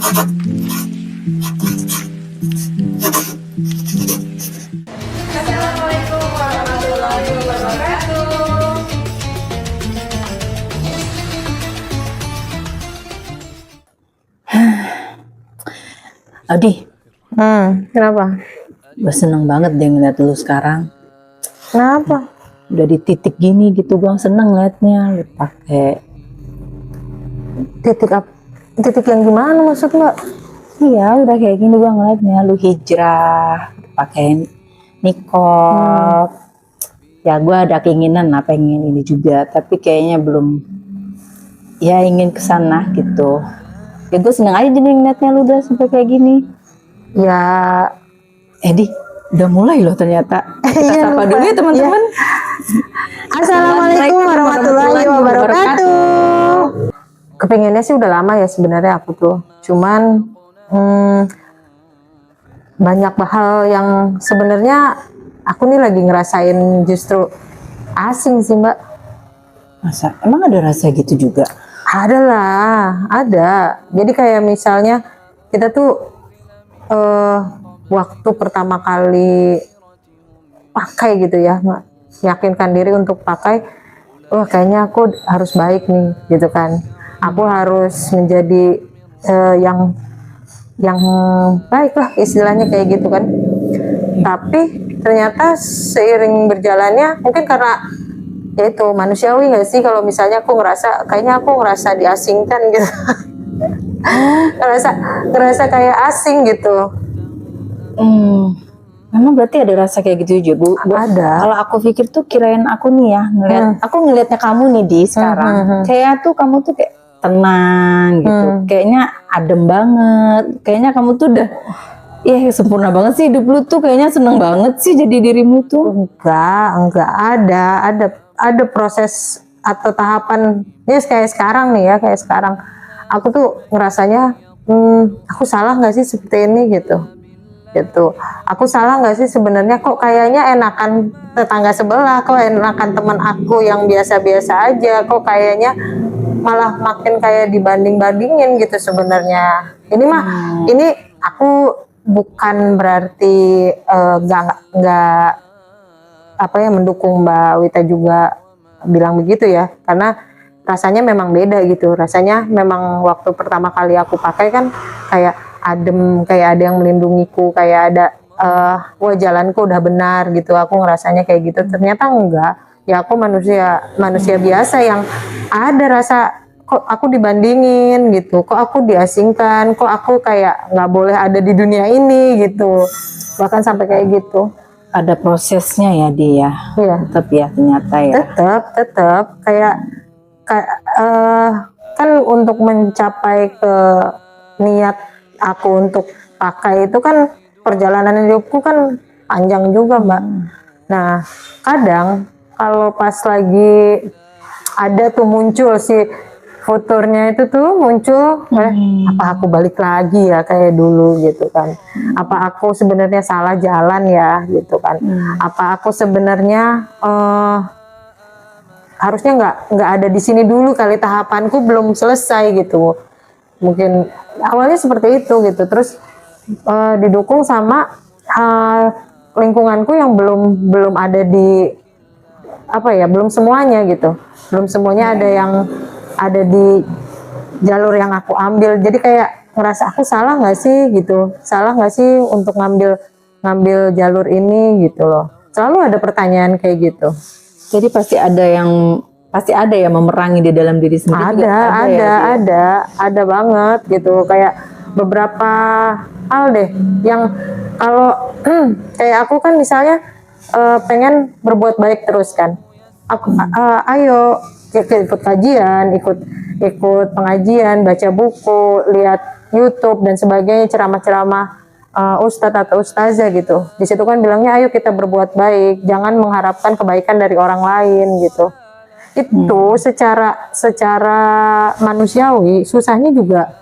Assalamualaikum warahmatullahi wabarakatuh. Adi, Kenapa? gue seneng banget deh ngeliat lu sekarang. Kenapa? Udah di titik gini gitu, gue seneng liatnya. Lu pakai, Titik yang gimana maksud Mbak? iya udah kayak gini gue ngeliatnya. Lu hijrah, pakai niqab. Ya gue ada keinginan lah pengen ini juga, tapi kayaknya belum. Ya ingin kesana gitu. Ya gue seneng aja jadi ngeliatnya lu udah sampai kayak gini. Ya, Di, udah mulai loh ternyata. Kita Iya, sapa lupa. dulu ya teman-teman. Assalamualaikum warahmatullahi wabarakatuh. Kepengennya sih udah lama ya sebenarnya aku tuh. Cuman banyak hal yang sebenarnya aku nih lagi ngerasain justru asing sih Mbak. Masa emang ada rasa gitu juga? Ada lah, ada. Jadi kayak misalnya kita tuh waktu pertama kali pakai gitu ya, yakinkan diri untuk pakai, wah kayaknya aku harus baik nih gitu kan. Aku harus menjadi yang baik lah istilahnya kayak gitu kan. Tapi ternyata seiring berjalannya mungkin karena ya itu manusiawi nggak sih kalau misalnya aku ngerasa diasingkan gitu. ngerasa kayak asing gitu. Memang berarti ada rasa kayak gitu juga, Bu. Ada. Kalau aku pikir tuh kirain aku nih ya aku ngelihatnya kamu nih di sekarang. Kayak tuh kamu tuh kayak tenang gitu. Kayaknya adem banget. Kayaknya kamu tuh udah sempurna banget sih hidup lu tuh, kayaknya seneng banget sih jadi dirimu tuh. Enggak ada proses atau tahapan ya kayak sekarang nih ya, kayak sekarang aku tuh ngerasanya aku salah nggak sih seperti ini gitu. Aku salah nggak sih sebenarnya, kok kayaknya enakan tetangga sebelah, kok enakan teman aku yang biasa-biasa aja, kok kayaknya malah makin kayak dibanding-bandingin gitu sebenarnya. Ini aku bukan berarti nggak apa ya mendukung Mbak Wita juga bilang begitu ya, karena rasanya memang beda gitu. Rasanya memang waktu pertama kali aku pakai kan kayak adem, kayak ada yang melindungiku, kayak ada wah jalanku udah benar gitu. Aku ngerasanya kayak gitu. Ternyata enggak. Ya aku manusia biasa yang ada rasa kok aku dibandingin gitu, kok aku diasingkan, kok aku kayak nggak boleh ada di dunia ini gitu. Bahkan sampai kayak gitu. Ada prosesnya ya dia. Iya. Tetap ya ternyata ya. Tetap kayak kan untuk mencapai ke niat aku untuk pakai itu kan perjalanan hidupku kan panjang juga Mbak. Nah kadang kalau pas lagi ada tuh muncul si futurnya itu tuh muncul, apa aku balik lagi ya kayak dulu gitu kan? Apa aku sebenarnya salah jalan ya gitu kan? Apa aku sebenarnya harusnya nggak ada di sini dulu kali, tahapanku belum selesai gitu. Mungkin awalnya seperti itu gitu. Terus didukung sama lingkunganku yang belum ada di apa ya, belum semuanya gitu. Belum semuanya ada di jalur yang aku ambil. Jadi kayak ngerasa aku salah nggak sih gitu. Salah nggak sih untuk ngambil jalur ini gitu loh. Selalu ada pertanyaan kayak gitu. Jadi pasti ada yang memerangi di dalam diri sendiri. Ada banget gitu. Kayak beberapa hal deh yang kalau kayak aku kan misalnya pengen berbuat baik terus kan. Aku ayo ikut kajian, ikut pengajian, baca buku, lihat YouTube dan sebagainya, ceramah-ceramah ustadz atau ustazah gitu. Di situ kan bilangnya ayo kita berbuat baik, jangan mengharapkan kebaikan dari orang lain gitu. Itu secara manusiawi susahnya juga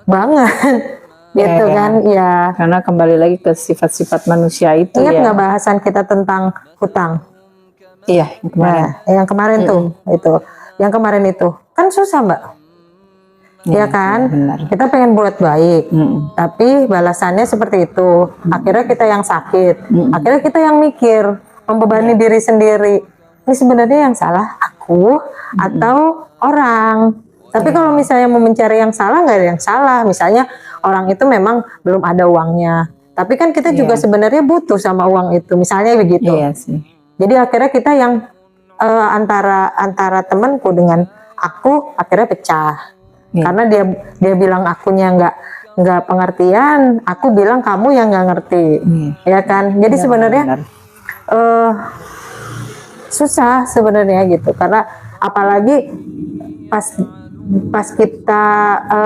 banget gitu kan ya. Karena kembali lagi ke sifat-sifat manusia itu. Ingat nggak bahasan kita tentang hutang? Iya, yang kemarin. Yang kemarin tuh itu. Yang kemarin itu kan susah Mbak. ya kan? Benar. Kita pengen buat baik, tapi balasannya seperti itu. Akhirnya kita yang sakit, akhirnya kita yang mikir, membebani diri sendiri. Ini sebenarnya yang salah aku atau orang. Tapi kalau misalnya mau mencari yang salah, nggak ada yang salah. Misalnya orang itu memang belum ada uangnya, tapi kan kita juga sebenarnya butuh sama uang itu. Misalnya begitu. Iya sih. Jadi akhirnya kita yang antara temanku dengan aku akhirnya pecah. Karena dia bilang akunya nggak pengertian, aku bilang kamu yang nggak ngerti, ya kan? Jadi sebenarnya susah sebenarnya gitu, karena apalagi pas kita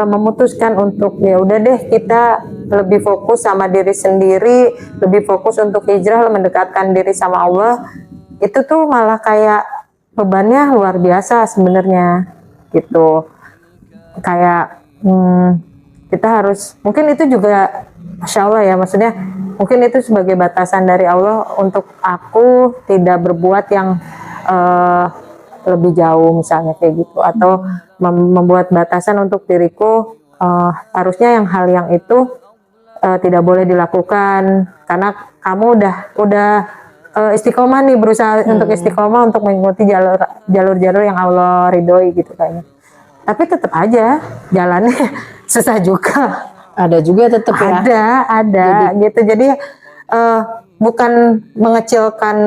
memutuskan untuk ya udah deh kita lebih fokus sama diri sendiri, lebih fokus untuk hijrah, mendekatkan diri sama Allah, itu tuh malah kayak bebannya luar biasa sebenarnya gitu. Kayak kita harus, mungkin itu juga Masya Allah ya, maksudnya mungkin itu sebagai batasan dari Allah untuk aku tidak berbuat yang lebih jauh misalnya kayak gitu, atau membuat batasan untuk diriku, harusnya hal yang itu tidak boleh dilakukan karena kamu udah istiqomah nih, berusaha untuk istiqomah untuk mengikuti jalur-jalur yang Allah ridhoi gitu kayaknya. Tapi tetap aja jalannya susah juga. Ada juga tetap ya. Ada gitu. Jadi bukan mengecilkan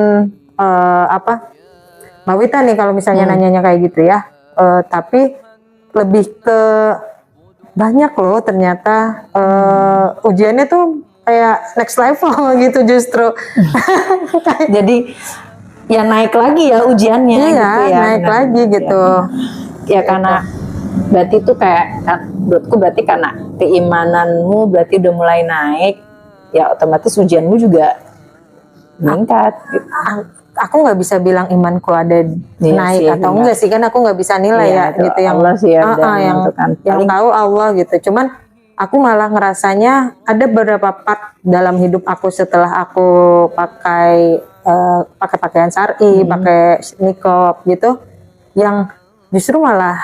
Mbak Wita nih kalau misalnya nanyanya kayak gitu ya. Tapi lebih ke banyak loh ternyata ujiannya tuh kayak next level gitu justru. Jadi ya naik lagi ya ujiannya Iya, gitu ya. naik lagi gitu. Ya karena berarti itu kayak, menurutku berarti karena keimananmu berarti udah mulai naik, ya otomatis ujianmu juga meningkat gitu. Aku nggak bisa bilang imanku ada naik sih, atau benar. enggak sih, kan aku nggak bisa nilai ya Itu gitu, yang Allah sih ya, udah yang menentukan. yang tahu Allah gitu. Cuman aku malah ngerasanya ada beberapa part dalam hidup aku setelah aku pakai pakaian syar'i, pakai niqab gitu, yang justru malah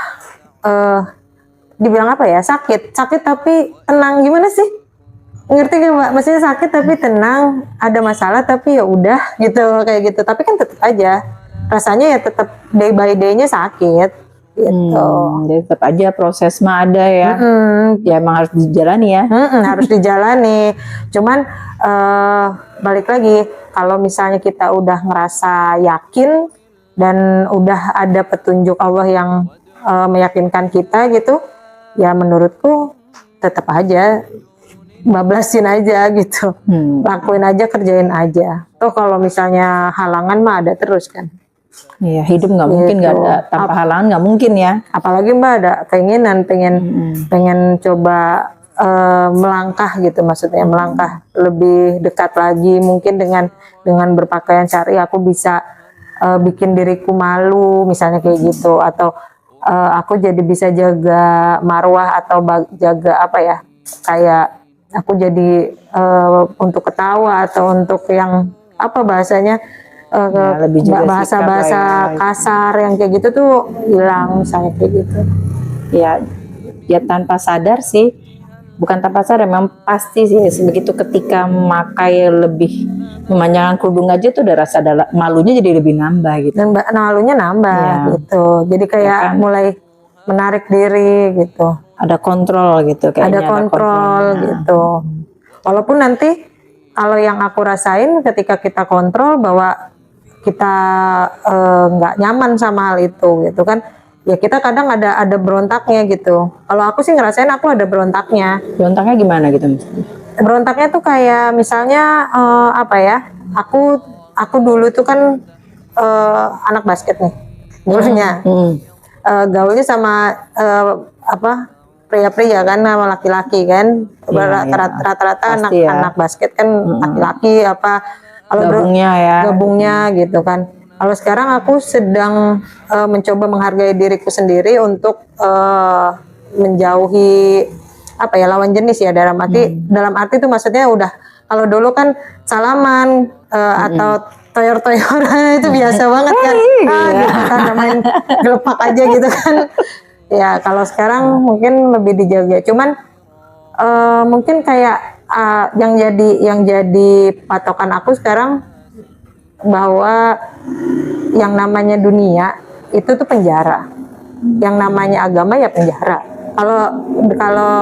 dibilang apa ya, sakit tapi tenang, gimana sih, ngerti gak Mbak? Maksudnya sakit tapi tenang, ada masalah tapi ya udah gitu, kayak gitu. Tapi kan tetap aja rasanya ya tetap day by day-nya sakit gitu. Jadi tetap aja proses mah ada ya. Ya emang harus dijalani ya. Harus dijalani. Cuman balik lagi, kalau misalnya kita udah ngerasa yakin dan udah ada petunjuk Allah yang meyakinkan kita gitu, ya menurutku tetap aja bablasin aja gitu, lakuin aja, kerjain aja. Tuh kalau misalnya halangan mah ada terus kan. Iya, hidup nggak mungkin nggak ada tanpa halangan, nggak mungkin ya. Apalagi Mbak ada keinginan pengen coba melangkah gitu, maksudnya melangkah lebih dekat lagi, mungkin dengan berpakaian syar'i aku bisa bikin diriku malu misalnya kayak gitu, atau aku jadi bisa jaga marwah atau jaga apa ya, kayak aku jadi untuk ketawa atau untuk yang apa bahasanya, lebih juga bahasa-bahasa kasar yang kayak gitu tuh hilang misalnya kayak gitu. Ya tanpa sadar sih, bukan tanpa sadar, memang pasti sih begitu ketika memakai lebih memanjangkan kerudung aja tuh udah rasa malunya jadi lebih nambah gitu. Dan malunya nambah gitu. Jadi kayak mulai menarik diri gitu. Ada kontrol gitu kayaknya. Ada kontrol gitu. Walaupun nanti kalau yang aku rasain ketika kita kontrol bahwa kita nggak nyaman sama hal itu gitu kan, ya kita kadang ada berontaknya gitu. Kalau aku sih ngerasain aku ada berontaknya. Berontaknya gimana gitu? Berontaknya tuh kayak misalnya apa ya? Aku dulu tuh kan anak basket nih dulunya. Gaulnya sama pria-pria kan, sama laki-laki kan. Rata-rata anak basket kan laki-laki apa. Kalau gabungnya gitu kan. Kalau sekarang aku sedang mencoba menghargai diriku sendiri untuk menjauhi apa ya, lawan jenis ya, dalam arti itu maksudnya udah, kalau dulu kan salaman atau toyor-toyoran itu biasa banget kan, gitu kan, main gelepak aja gitu kan. Ya kalau sekarang mungkin lebih dijaga. Cuman mungkin kayak yang jadi patokan aku sekarang bahwa yang namanya dunia itu tuh penjara, yang namanya agama ya penjara. Kalau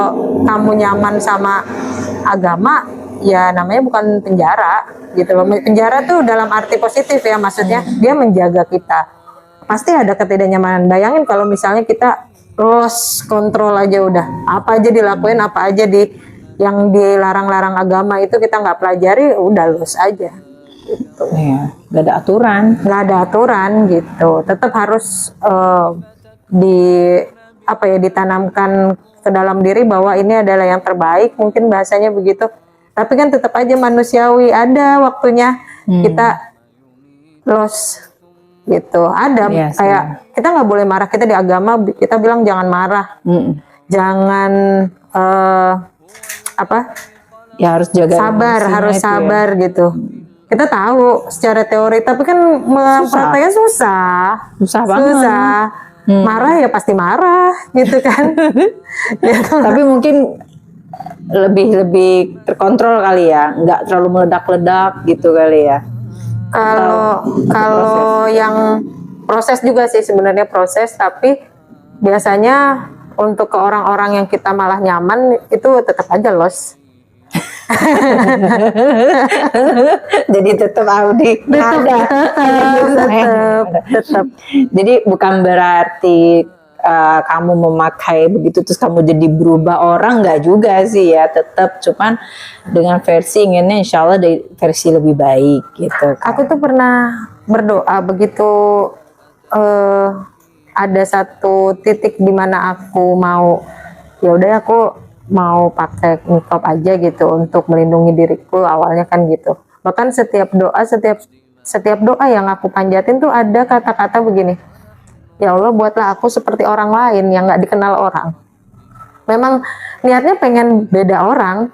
kamu nyaman sama agama ya namanya bukan penjara gitu loh. Penjara tuh dalam arti positif ya, maksudnya dia menjaga kita. Pasti ada ketidaknyamanan. Bayangin kalau misalnya kita lost control aja udah, apa aja dilakuin, apa aja yang dilarang-larang agama itu kita nggak pelajari, udah lost aja. Gitu. Iya, nggak ada aturan. Nggak ada aturan gitu. Tetap harus ditanamkan ke dalam diri bahwa ini adalah yang terbaik, mungkin bahasanya begitu. Tapi kan tetap aja manusiawi, ada waktunya kita lost gitu. Ada kayak kita nggak boleh marah, kita di agama kita bilang jangan marah, jangan ya harus jaga harus sabar ya. gitu. Kita tahu secara teori, tapi kan memprakteknya susah banget. Marah ya pasti marah gitu kan. Gitu. Tapi mungkin lebih terkontrol kali ya, nggak terlalu meledak-ledak gitu kali ya. Kalau yang proses juga sih sebenarnya proses, tapi biasanya untuk ke orang-orang yang kita malah nyaman itu tetap aja loss. Jadi tetap Audi tetap. Jadi bukan berarti kamu memakai begitu terus kamu jadi berubah orang, nggak juga sih ya, tetap cuman dengan versi inginnya insya Allah dari versi lebih baik gitu kan. Aku tuh pernah berdoa begitu ada satu titik di mana aku mau, ya udah aku mau pakai niqab aja gitu untuk melindungi diriku, awalnya kan gitu. Bahkan setiap doa yang aku panjatin tuh ada kata-kata begini, ya Allah buatlah aku seperti orang lain yang nggak dikenal orang. Memang niatnya pengen beda orang,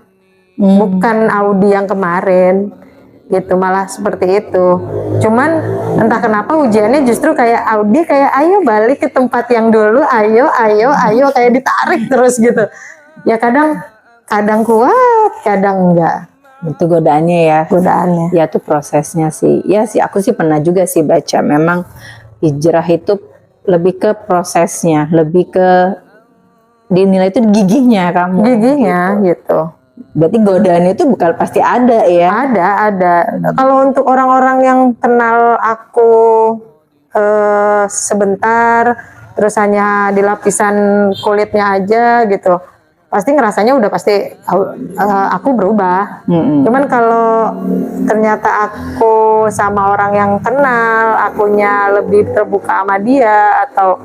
bukan Audi yang kemarin gitu, malah seperti itu. Cuman entah kenapa ujiannya justru kayak Audi kayak ayo balik ke tempat yang dulu, ayo kayak ditarik terus gitu. Ya kadang kuat, kadang enggak. Itu godaannya ya. Ya itu prosesnya sih. Ya sih aku sih pernah juga sih baca, memang hijrah itu lebih ke prosesnya, lebih ke dinilai itu gigihnya kamu. Gigihnya gitu. Berarti godaannya itu bukan pasti ada ya. Ada. Kalau untuk orang-orang yang kenal aku sebentar, terus hanya di lapisan kulitnya aja gitu, pasti ngerasanya udah pasti aku berubah. Cuman kalau ternyata aku sama orang yang kenal, akunya lebih terbuka sama dia, atau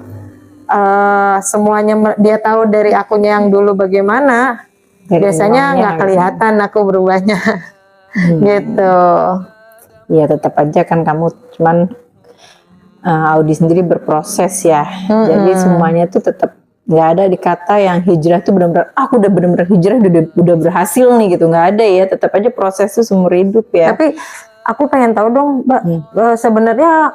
semuanya dia tahu dari akunya yang dulu bagaimana, biasanya nggak kelihatan aku berubahnya. Gitu. Ya tetap aja kan kamu cuman Audi sendiri berproses ya. Jadi semuanya tuh tetap nggak ada dikata yang hijrah tuh benar-benar aku udah benar-benar hijrah udah berhasil nih gitu, nggak ada ya, tetap aja proses tuh seumur hidup ya. Tapi aku pengen tahu dong Mbak, sebenarnya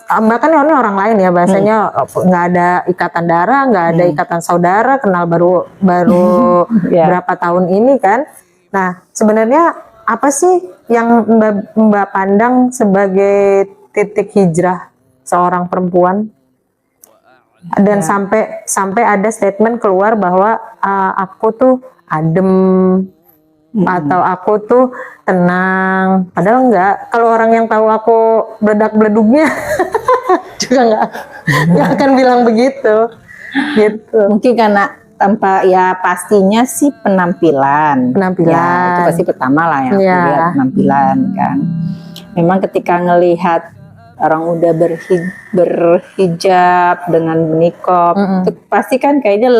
Mbak kan ini orang lain ya, bahasanya nggak ada ikatan darah, nggak ada ikatan saudara, kenal baru berapa tahun ini kan. Nah sebenarnya apa sih yang Mbak pandang sebagai titik hijrah seorang perempuan? Dan sampai ada statement keluar bahwa aku tuh adem, atau aku tuh tenang, padahal enggak. Kalau orang yang tahu aku beledak-beledugnya juga nggak akan bilang begitu gitu. Mungkin karena tanpa ya pastinya sih penampilan ya, itu pasti pertama lah yang aku lihat, penampilan kan. Memang ketika ngelihat orang udah berhijab dengan niqab, itu pasti kan kayaknya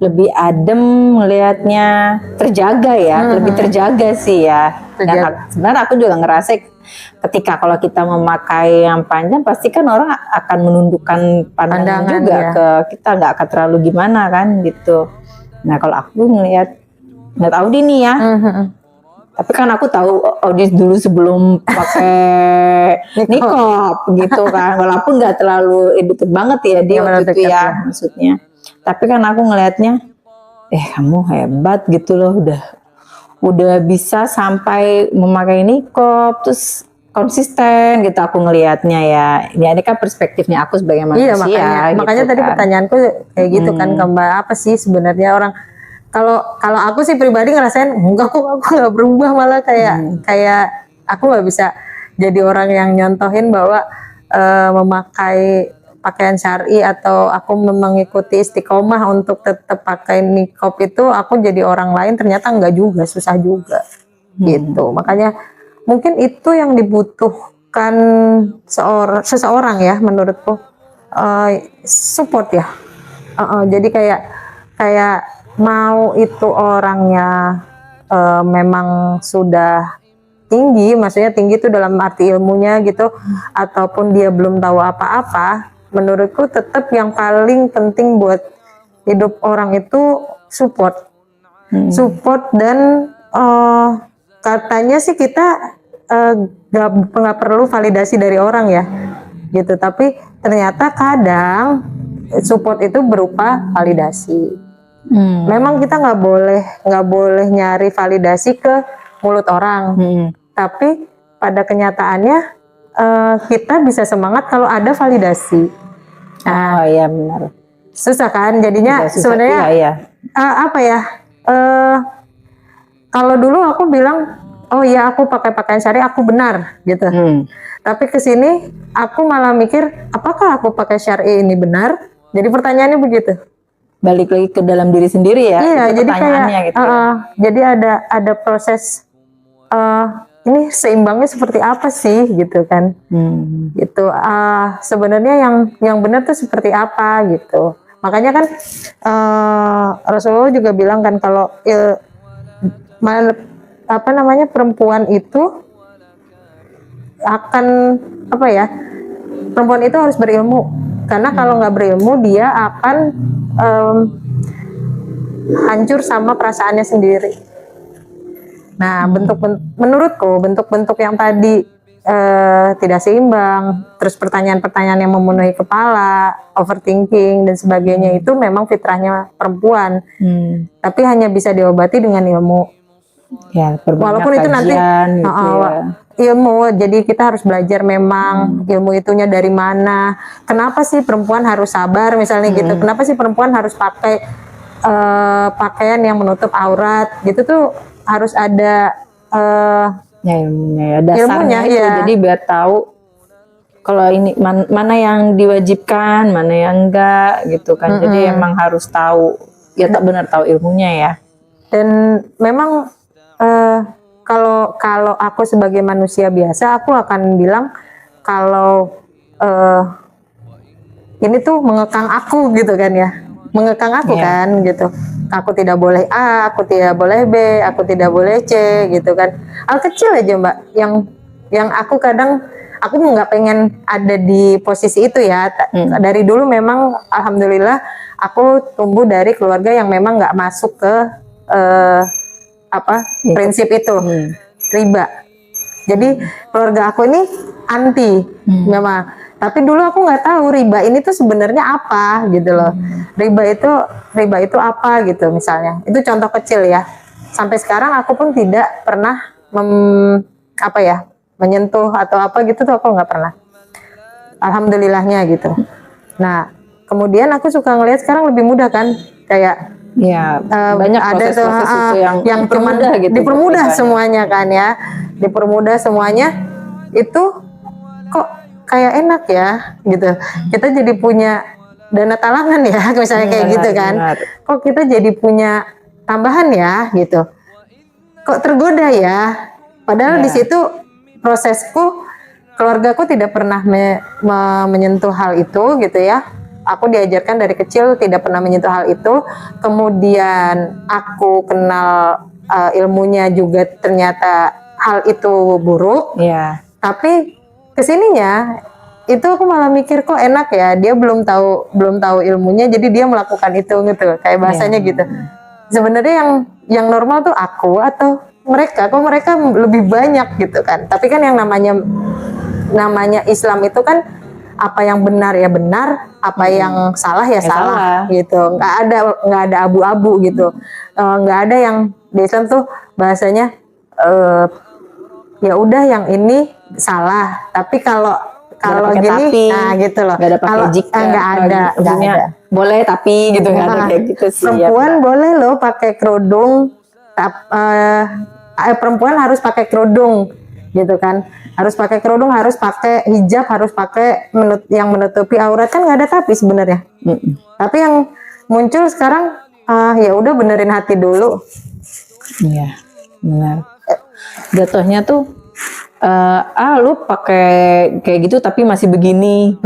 lebih adem melihatnya, terjaga ya, lebih terjaga sih ya. Dan sebenarnya aku juga ngerasa ketika kalau kita memakai yang panjang, pasti kan orang akan menundukkan pandangan juga ke kita, nggak akan terlalu gimana kan gitu. Nah kalau aku ngelihat Audi nih ya, Tapi kan aku tahu Audis dulu sebelum pakai nikop gitu kan. Walaupun nggak terlalu edited banget ya dia Nggak waktu terlalu itu dekat ya ya. maksudnya. Tapi kan aku ngelihatnya, kamu hebat gitu loh, udah bisa sampai memakai nikop terus konsisten gitu aku ngelihatnya ya. Ini kan perspektifnya aku sebagai manusia. Iya, makanya gitu tadi kan. pertanyaanku kayak gitu kan ke Mbak, apa sih sebenarnya orang, kalau aku sih pribadi ngerasain enggak kok, aku nggak berubah, malah kayak aku nggak bisa jadi orang yang nyontohin bahwa memakai pakaian syar'i atau aku mengikuti istiqomah untuk tetap pakai niqab itu aku jadi orang lain, ternyata enggak juga, susah juga gitu. Makanya mungkin itu yang dibutuhkan seseorang ya menurutku, support ya. Jadi kayak mau itu orangnya memang sudah tinggi, maksudnya tinggi itu dalam arti ilmunya gitu, ataupun dia belum tahu apa-apa, menurutku tetap yang paling penting buat hidup orang itu support. Support dan katanya sih kita nggak perlu validasi dari orang ya gitu, tapi ternyata kadang support itu berupa validasi. Memang kita nggak boleh nyari validasi ke mulut orang, tapi pada kenyataannya kita bisa semangat kalau ada validasi. Oh iya benar. Susah kan jadinya sebenarnya. Iya. Apa ya, kalau dulu aku bilang oh iya aku pakai pakaian syari aku benar gitu, tapi kesini aku malah mikir apakah aku pakai syari ini benar, jadi pertanyaannya begitu. Balik lagi ke dalam diri sendiri ya. Iya, itu jadi kayak gitu ya. jadi ada proses ini seimbangnya seperti apa sih gitu kan. Gitu sebenarnya yang benar tuh seperti apa gitu. Makanya kan Rasulullah juga bilang kan kalau perempuan itu akan perempuan itu harus berilmu, karena kalau nggak berilmu dia akan hancur sama perasaannya sendiri. Nah, menurutku bentuk-bentuk yang tadi tidak seimbang, terus pertanyaan-pertanyaan yang memenuhi kepala, overthinking dan sebagainya itu memang fitrahnya perempuan. Tapi hanya bisa diobati dengan ilmu. Ya, walaupun itu nanti gitu ilmu, jadi kita harus belajar memang ilmu itunya dari mana. Kenapa sih perempuan harus sabar misalnya gitu? Kenapa sih perempuan harus pakai pakaian yang menutup aurat gitu tuh harus ada ilmunya ya, dasarnya ilmunya, itu ya. Jadi biar tahu kalau ini mana yang diwajibkan, mana yang enggak gitu kan. Jadi emang harus tahu ya, tak benar tahu ilmunya ya. Dan memang kalau aku sebagai manusia biasa aku akan bilang kalau ini tuh mengekang aku gitu kan ya, mengekang aku kan gitu. Aku tidak boleh A, aku tidak boleh B, aku tidak boleh C gitu kan. Hal kecil aja Mbak, yang aku kadang aku nggak pengen ada di posisi itu ya. Dari dulu memang alhamdulillah aku tumbuh dari keluarga yang memang nggak masuk ke prinsip itu, riba. Jadi keluarga aku ini anti memang. Tapi dulu aku nggak tahu riba ini tuh sebenarnya apa gitu loh. Riba itu apa gitu misalnya. Itu contoh kecil ya. Sampai sekarang aku pun tidak pernah menyentuh atau apa gitu tuh aku nggak pernah. Alhamdulillahnya gitu. Nah, kemudian aku suka ngelihat sekarang lebih mudah kan, kayak ya banyak proses-proses itu yang dipermudah gitu. Dipermudah semuanya kan ya. Dipermudah semuanya itu kok kayak enak ya gitu. Kita jadi punya dana talangan ya misalnya kayak gitu kan. Kok kita jadi punya tambahan ya gitu. Kok tergoda ya. Padahal di situ prosesku, keluargaku tidak pernah menyentuh hal itu gitu ya. Aku diajarkan dari kecil tidak pernah menyentuh hal itu. Kemudian aku kenal ilmunya juga ternyata hal itu buruk. Tapi kesininya itu aku malah mikir kok enak ya, dia belum tahu ilmunya, jadi dia melakukan itu gitu, kayak bahasanya gitu. Sebenarnya yang normal tuh aku atau mereka, kok mereka lebih banyak gitu kan. Tapi kan yang namanya Islam itu kan apa yang benar ya benar, apa yang salah ya salah gitu. Nggak ada abu-abu gitu. Nggak ada yang di Islam tuh bahasanya ya udah yang ini salah. Tapi kalau pakai gini, tapi, nah gitu loh. nggak ada pakai Kalau jika, nggak ada. boleh tapi gitu kan, Nah, kayak gitu sih. perempuan boleh loh pakai kerudung, perempuan harus pakai kerudung gitu kan, harus pakai kerudung, harus pakai hijab, harus pakai yang menutupi aurat, kan nggak ada tapi sebenarnya. Tapi yang muncul sekarang ya udah benerin hati dulu. Iya, benar. Jatuhnya tuh lu pakai kayak gitu tapi masih begini.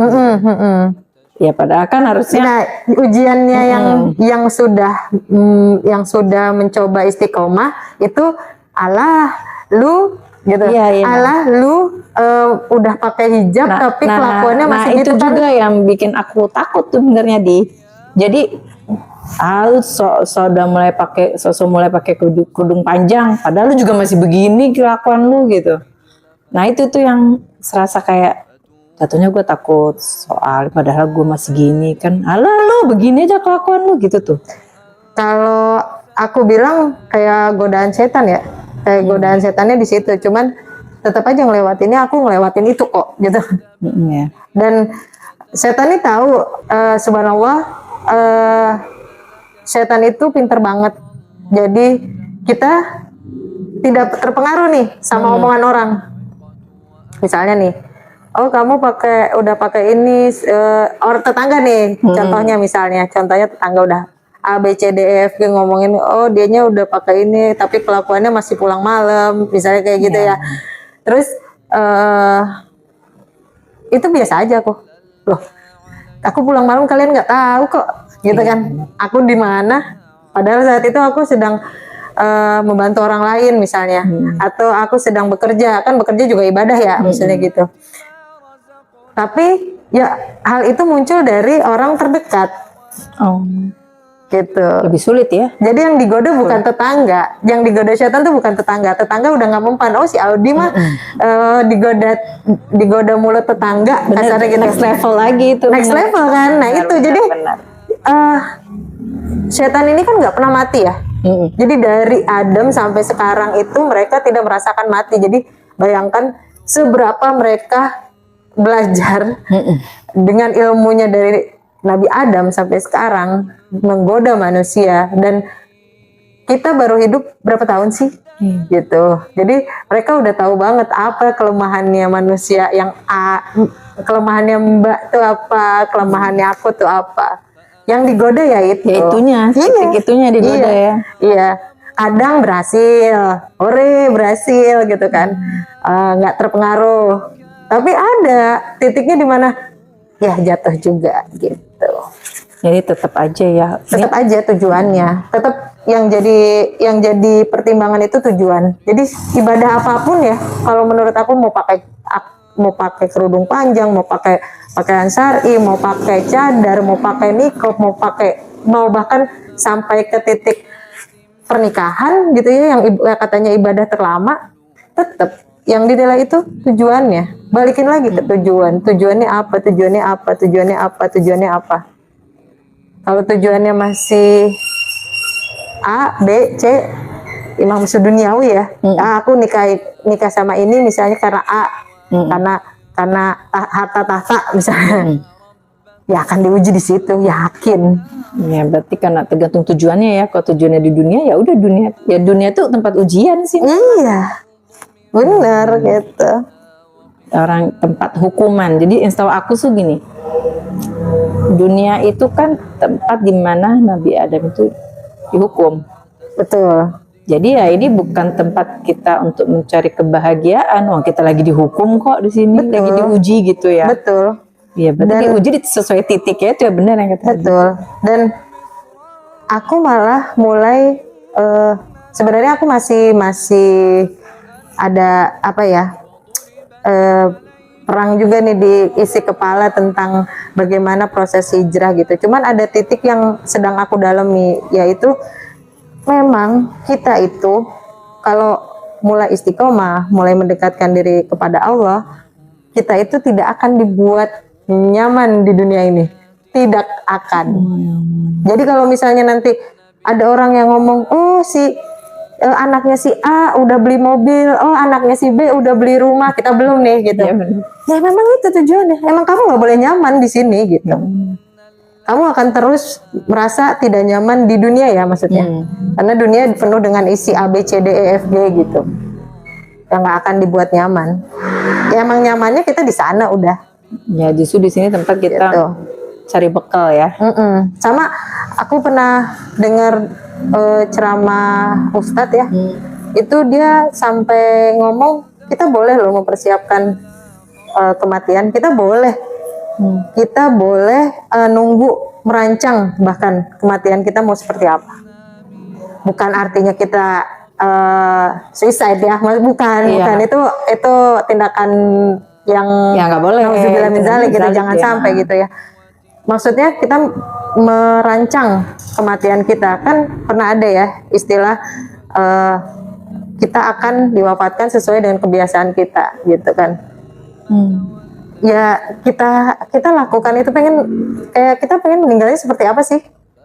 Ya padahal kan harusnya. Nah, ujiannya yang sudah mencoba istiqomah itu Allah lu gitu. Iya. Allah lu udah pakai hijab tapi kelakuannya masih gitu itu kan. juga yang bikin aku takut tuh sebenarnya jadi lu udah mulai pakai kerudung panjang padahal lu juga masih begini kelakuan lu gitu. Nah itu tuh yang serasa kayak jatuhnya gue takut soal padahal gue masih gini kan, alah lu begini aja kelakuan lu gitu tuh. Kalau aku bilang kayak godaan setan ya, kayak godaan setannya di situ, cuman tetap aja ngelewatinnya, aku ngelewatin itu kok gitu. Dan setan ini tahu, subhanallah, setan itu pinter banget, jadi kita tidak terpengaruh nih sama omongan orang. Misalnya nih, oh kamu udah pakai ini, orang tetangga nih, contohnya tetangga udah A B C D E F G ngomongin, oh dianya udah pakai ini tapi kelakuannya masih pulang malam, misalnya kayak gitu ya. Terus itu biasa aja kok, loh aku pulang malam kalian nggak tahu kok, gitu kan? Aku di mana? Padahal saat itu aku sedang membantu orang lain misalnya, atau aku sedang bekerja, kan bekerja juga ibadah ya, misalnya gitu. Tapi ya hal itu muncul dari orang terdekat, gitu. Lebih sulit ya. Jadi yang digoda bukan tetangga, yang digoda setan tuh bukan tetangga. Tetangga udah nggak mempan. Oh si Audi mah digoda mulut tetangga, kasarnya gitu. Next level lagi itu. Next level kan. Nah itu jadi setan ini kan nggak pernah mati ya. Jadi dari Adam sampai sekarang itu mereka tidak merasakan mati. Jadi bayangkan seberapa mereka belajar dengan ilmunya dari Nabi Adam sampai sekarang menggoda manusia, dan kita baru hidup berapa tahun sih gitu. Jadi mereka udah tahu banget apa kelemahannya manusia, yang kelemahannya Mbak tuh apa, kelemahannya aku tuh apa. Yang digoda ya itu. Ya itunya, itunya digoda ya. Iya. Kadang berhasil, berhasil gitu kan, nggak terpengaruh. Tapi ada titiknya di mana ya jatuh juga gitu. Jadi tetap aja ya. Tetap aja tujuannya. Tetap yang jadi pertimbangan itu tujuan. Jadi ibadah apapun ya, kalau menurut aku mau pakai kerudung panjang, mau pakai pakaian syar'i, mau pakai cadar, mau pakai niqab, mau bahkan sampai ke titik pernikahan gitu ya, yang katanya ibadah terlama, tetap yang dinilai itu tujuannya. Balikin lagi ke tujuan. Tujuannya apa? Tujuannya apa? Tujuannya apa? Tujuannya apa? Kalau tujuannya masih A, B, C, imam seduniawi ya. Aku nikah sama ini misalnya karena A, karena harta tahta misalnya. Ya akan diuji di situ, yakin. Ya berarti karena tergantung tujuannya ya. Kalau tujuannya di dunia ya udah dunia. Ya dunia itu tempat ujian sih. Iya. Bener gitu. Orang tempat hukuman. Jadi setahu aku tuh gini. Dunia itu kan tempat di mana Nabi Adam itu dihukum. Betul. Jadi ya ini bukan tempat kita untuk mencari kebahagiaan. Wah, kita lagi dihukum kok di sini, lagi diuji gitu ya. Betul. Iya, berarti diuji sesuai titiknya itu ya, benar yang kata. Betul. Dan aku malah mulai sebenarnya aku masih ada apa ya? Perang juga nih di isi kepala tentang bagaimana proses hijrah gitu. Cuman ada titik yang sedang aku dalami, yaitu memang kita itu kalau mulai istiqomah, mulai mendekatkan diri kepada Allah, kita itu tidak akan dibuat nyaman di dunia ini. Tidak akan. Jadi kalau misalnya nanti ada orang yang ngomong, oh anaknya si A udah beli mobil, oh anaknya si B udah beli rumah, kita belum nih gitu. Ya memang itu tujuannya. Emang kamu nggak boleh nyaman di sini gitu. Kamu akan terus merasa tidak nyaman di dunia ya maksudnya. Karena dunia penuh dengan isi A B C D E F G gitu. Yang nggak akan dibuat nyaman. Ya emang nyamannya kita di sana udah. Ya justru di sini tempat kita Gitu. cari bekal ya. Sama aku pernah dengar ceramah Ustadz ya, itu dia sampai ngomong kita boleh loh mempersiapkan kematian, kita boleh nunggu merancang bahkan kematian kita mau seperti apa. Bukan artinya kita suicide ya, bukan itu tindakan yang nggak boleh. Nauzubillah min dzalik gitu, jangan ya. sampai gitu ya. Maksudnya kita merancang kematian kita, kan pernah ada ya istilah kita akan diwafatkan sesuai dengan kebiasaan kita gitu kan. Ya kita lakukan itu kita pengen meninggalnya seperti apa sih?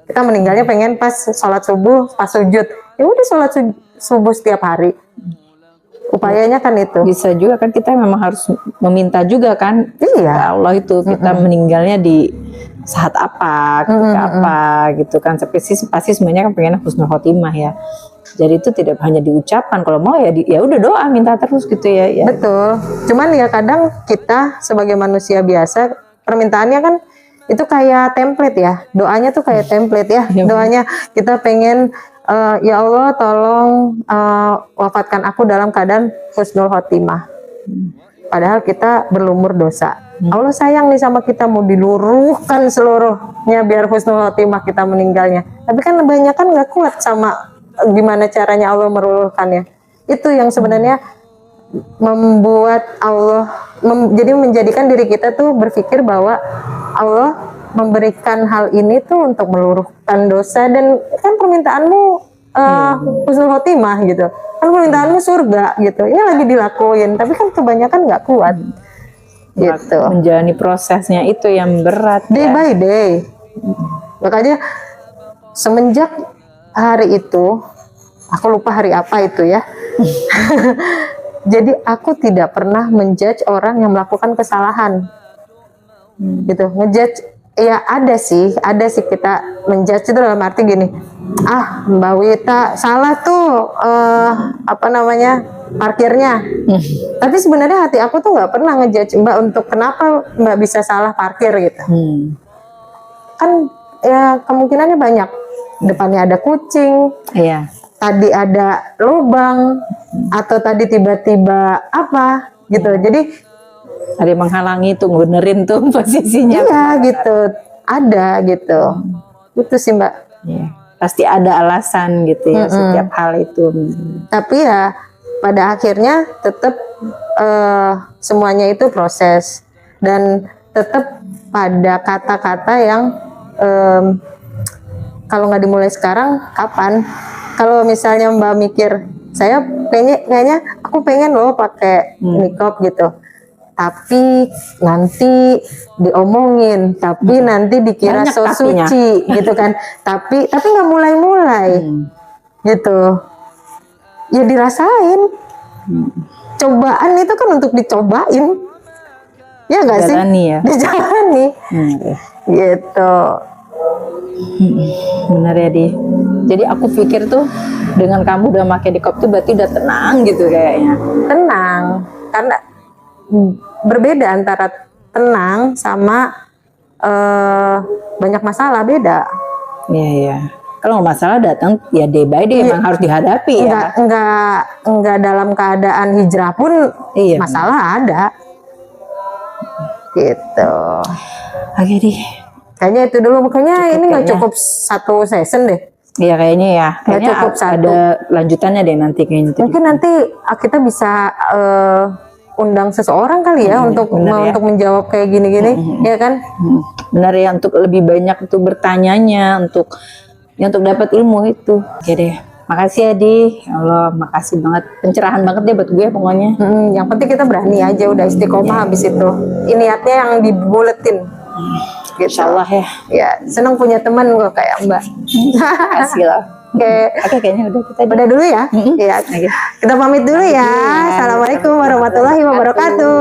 Kita meninggalnya pengen pas sholat subuh, pas sujud. Ya udah sholat subuh setiap hari. Upayanya kan itu. Bisa juga kan kita memang harus meminta juga kan. Iya. Allah itu kita meninggalnya di saat apa, ketika apa gitu kan. Pasti semuanya kan pengen husnul khotimah ya. Jadi itu tidak hanya diucapkan, kalau mau ya udah doa minta terus gitu ya. Betul. Cuman ya kadang kita sebagai manusia biasa permintaannya kan itu kayak template ya. Doanya tuh kayak template ya. Doanya kita pengen ya Allah tolong wafatkan aku dalam keadaan husnul khotimah. Padahal kita berlumur dosa. Allah sayang nih sama kita, mau diluruhkan seluruhnya biar husnul khotimah kita meninggalnya. Tapi kan kebanyakan nggak kuat sama gimana caranya Allah meluruhkannya. Itu yang sebenarnya membuat Allah jadi menjadikan diri kita tuh berpikir bahwa Allah memberikan hal ini tuh untuk meluruhkan dosa, dan kan permintaanmu husnul khotimah gitu, kan permintaanmu surga gitu ya, lagi dilakuin tapi kan kebanyakan nggak kuat gitu. Menjalani prosesnya itu yang berat Day ya. by day. Makanya semenjak hari itu, aku lupa hari apa itu ya. Jadi aku tidak pernah menjudge orang yang melakukan kesalahan. Gitu, ngejudge ya ada sih kita menjudge itu dalam arti gini. Mbak Wita salah tuh parkirnya. Tapi sebenarnya hati aku tuh nggak pernah ngejudge Mbak untuk kenapa Mbak bisa salah parkir gitu. Kan ya kemungkinannya banyak. Depannya ada kucing, tadi ada lubang, atau tadi tiba-tiba apa gitu. Jadi ada yang menghalangi tuh, benerin tuh posisinya. Iya gitu, ada gitu. Itu sih Mbak. Pasti ada alasan gitu ya setiap hal itu. Tapi ya pada akhirnya tetap semuanya itu proses, dan tetap pada kata-kata yang kalau nggak dimulai sekarang kapan? Kalau misalnya Mbak mikir, saya kayaknya aku pengen loh pakai niqab gitu, tapi nanti diomongin, tapi nanti dikira so suci gitu kan, tapi nggak mulai gitu. Ya dirasain, cobaan itu kan untuk dicobain, ya nggak sih? Dijalani gitu. Benar ya Di. Jadi aku pikir tuh dengan kamu udah pakai niqab tuh berarti udah tenang gitu kayaknya. Tenang, karena berbeda antara tenang sama banyak masalah, beda. Iya. Kalau masalah datang ya day by day emang harus dihadapi ya. Enggak dalam keadaan hijrah pun masalah ada. Gitu. Oke Di. Kayaknya itu dulu, makanya ini nggak cukup satu session deh. Iya kayaknya ya. Kayaknya cukup satu. Ada lanjutannya deh nanti kayaknya. Mungkin nanti kita bisa undang seseorang kali ya untuk menjawab kayak gini-gini, ya kan? Benar ya, untuk lebih banyak untuk bertanyanya, untuk dapat ilmu itu. Oke deh. Makasih ya Di, ya Allah makasih banget, pencerahan banget deh buat gue pokoknya. Yang penting kita berani aja, udah istiqomah habis itu. Ini niatnya yang dibuletin. Gitu. Insya Allah ya. Ya, senang punya teman gue kayak Mbak. Makasih lah. Oke, kayaknya udah kita Udah dulu ya. Iya. Oke. Kita pamit dulu ya. Assalamualaikum warahmatullahi wabarakatuh.